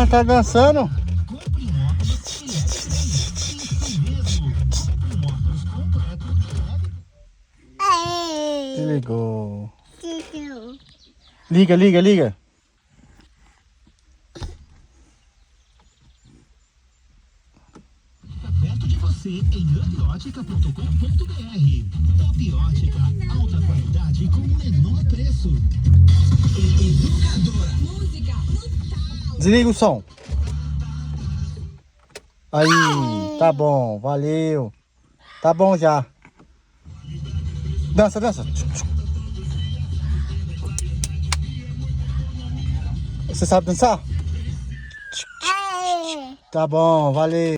Ah, tá dançando? Desligou. Liga, liga, liga. Perto de você em upótica.com.br. Top Ótica, alta qualidade com o menor preço. Educadora. Música no talo. Desliga o som. Aí, tá bom, valeu. Tá bom já. Dança, dança. Você sabe dançar? Tá bom, valeu.